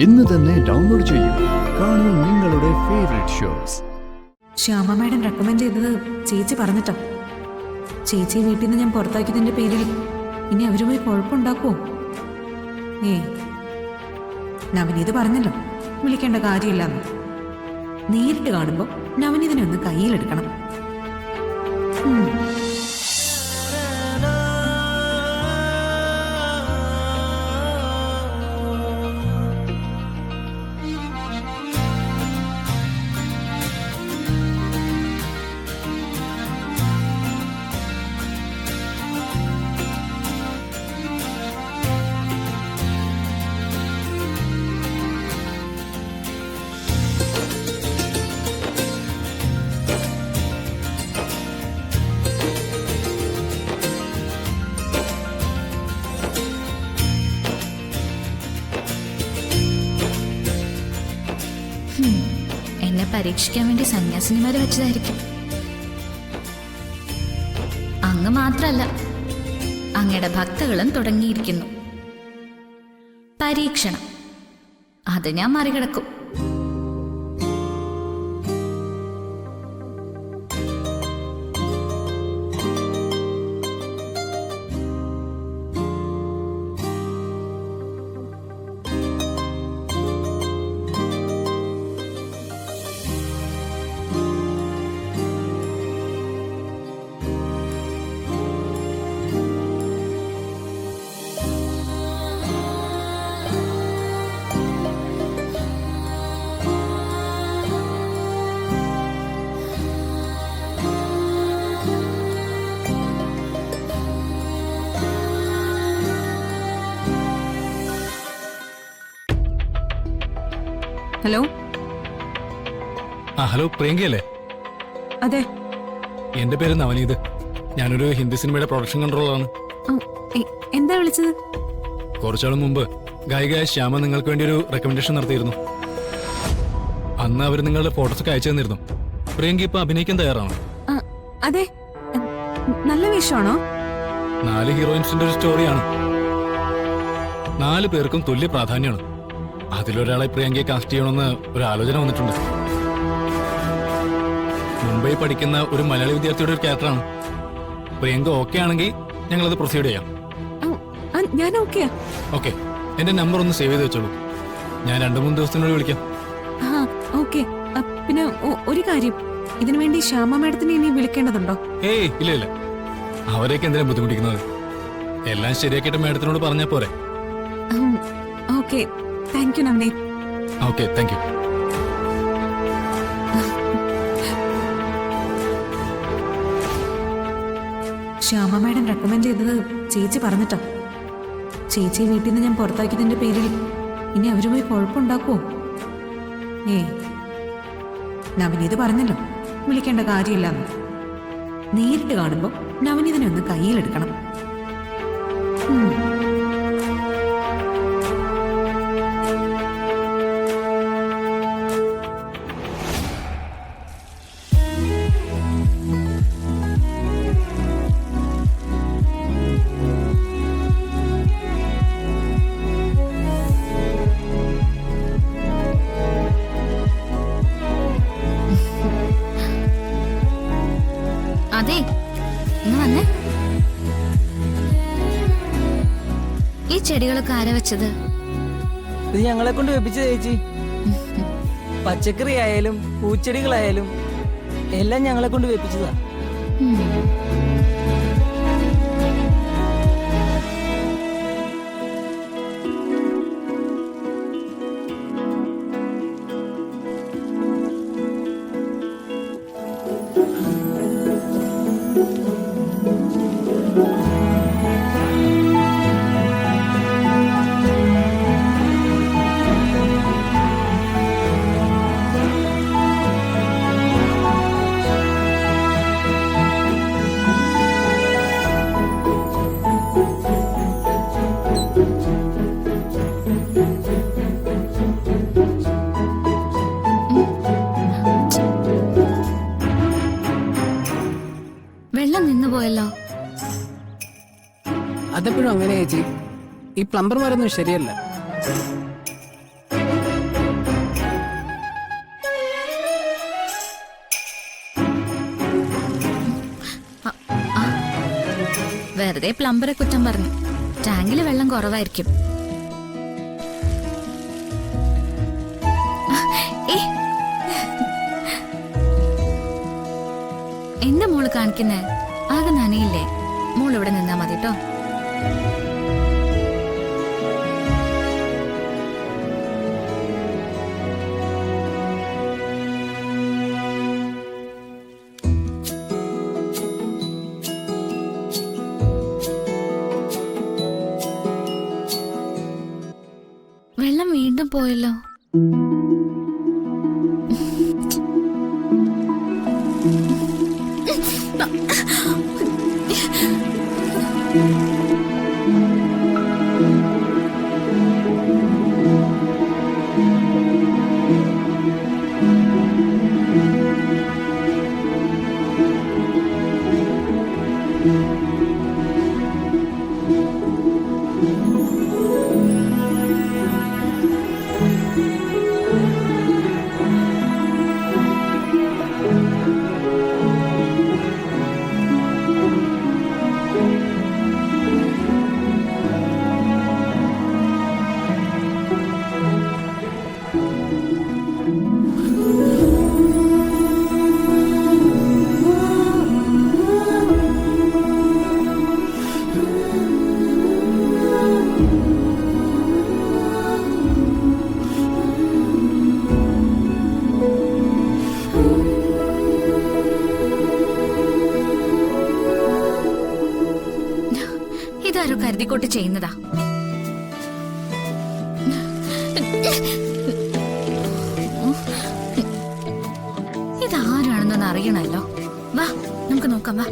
ഇന്ന് തന്നെ ഡൗൺലോഡ് ചെയ്യൂ. കാണൂ നിങ്ങളുടെ favourite shows. Shyama madam recommend ചെയ്തത് ചേച്ചി പറഞ്ഞിട്ടോ. ചേച്ചി വീട്ടിൽ നിന്ന് ഞാൻ പുറത്താക്കിയതിന്റെ പേരിൽ ഇനി അവരുമായി കുഴപ്പമുണ്ടാക്കുമോ? നവനീത് പറഞ്ഞല്ലോ വിളിക്കേണ്ട കാര്യമില്ലെന്ന്. നേരിട്ട് കാണുമ്പോൾ നവനീതിനെ ഒന്ന് കയ്യിലെടുക്കണം. എന്നെ പരീക്ഷിക്കാൻ വേണ്ടി സന്യാസിനിമാരെ വെച്ചതായിരിക്കും. അങ്ങ് മാത്രല്ല, അങ്ങയുടെ ഭക്തകളും തുടങ്ങിയിരിക്കുന്നു പരീക്ഷണം. അത് ഞാൻ മറികടക്കും. ഹലോ. ഹലോ, പ്രിയങ്കയല്ലേ? അതെ. എന്റെ പേര് നവനീത്. ഞാനൊരു ഹിന്ദി സിനിമയുടെ പ്രൊഡക്ഷൻ കൺട്രോളറാണ്. എന്താ വിളിച്ചത്? കുറച്ചാൾ മുമ്പ് ഗായികയായ ശ്യാമ നിങ്ങൾക്ക് വേണ്ടി ഒരു റെക്കമെൻഡേഷൻ നടത്തിയിരുന്നു. അന്ന് അവർ നിങ്ങളുടെ ഫോട്ടോസൊക്കെ അയച്ചു തന്നിരുന്നു. പ്രിയങ്ക ഇപ്പൊ അഭിനയിക്കാൻ തയ്യാറാണ്. അതെ. നല്ല വേഷമാണോ? 4 ഹീറോയിൻസിന്റെ ഒരു സ്റ്റോറിയാണ്. 4 പേർക്കും തുല്യ പ്രാധാന്യമാണ്. അതിലൊരാളെ പ്രിയങ്കയെ കാസ്റ്റ് ചെയ്യണമെന്ന് ഒരു ആലോചന വന്നിട്ടുണ്ട്. മുംബൈ പഠിക്കുന്ന ഒരു മലയാളി വിദ്യാർത്ഥിയുടെ ഒരു ക്യാരക്ടറാണ്. പ്രിയങ്ക ഓക്കെ ആണെങ്കിൽ ഞങ്ങളത് പ്രൊസീഡ് ചെയ്യാം. ഞാൻ ഓക്കെയാ. ഓക്കെ, എന്റെ നമ്പർ ഒന്ന് സേവ് ചെയ്ത് വെച്ചോളൂ. ഞാൻ 2-3 ദിവസത്തിനുള്ളിൽ വിളിക്കാം. ഓക്കെ. പിന്നെ ഒരു കാര്യം, ഇതിനു വേണ്ടി ശ്യാമ മാഡത്തിനെ ഇനി വിളിക്കേണ്ടതുണ്ടോ? ഏയ് ഇല്ല ഇല്ല, അവരെയൊക്കെ എന്തിനാ ബുദ്ധിമുട്ടിക്കുന്നത്? എല്ലാം ശരിയാക്കിയിട്ട് മാഡത്തിനോട് പറഞ്ഞാൽ പോരെ? Okay, thank you Navneeth. Okay, thank you. Shyama madam recommend ചെയ്തത് ചേച്ചി പറഞ്ഞിട്ടോ. ചേച്ചി വീട്ടിൽ നിന്ന് ഞാൻ പുറത്താക്കിയതിന്റെ പേരിൽ ഇനി അവരുമായി കുഴപ്പമുണ്ടാക്കുമോ? നവനീത് പറഞ്ഞല്ലോ വിളിക്കേണ്ട കാര്യമില്ലെന്ന്. നേരിട്ട് കാണുമ്പോൾ നവനീതിനെ ഒന്ന് കയ്യിലെടുക്കണം. അതെ, ഇന്ന് വന്നേ. ഈ ചെടികളൊക്കെ ആരാ വെച്ചത്? ഇത് ഞങ്ങളെ കൊണ്ട് വെപ്പിച്ച ചേച്ചി. പച്ചക്കറി ആയാലും പൂച്ചെടികളായാലും എല്ലാം ഞങ്ങളെ കൊണ്ട് വെപ്പിച്ചതാ. പോയല്ലോ. അതെപ്പോഴും അങ്ങനെ ചേച്ചി. ഈ പ്ലംബർമാരൊന്നും ശരിയല്ല. വെറുതെ പ്ലംബറെ കുറ്റം പറഞ്ഞു. ടാങ്കില് വെള്ളം കുറവായിരിക്കും. ഏ, എന്താ മോള് കാണിക്കുന്നേ? ആകെ നനയില്ലേ? മോൾ ഇവിടെ നിന്നാ മതി കേട്ടോ. വെള്ളം വീണ്ടും പോയല്ലോ. ഇതാരോ കരുതിക്കൂട്ടി ചെയ്യുന്നതാ. ഇതാരാണെന്നൊന്ന് അറിയണല്ലോ. വാ നമുക്ക് നോക്കാം. വാ.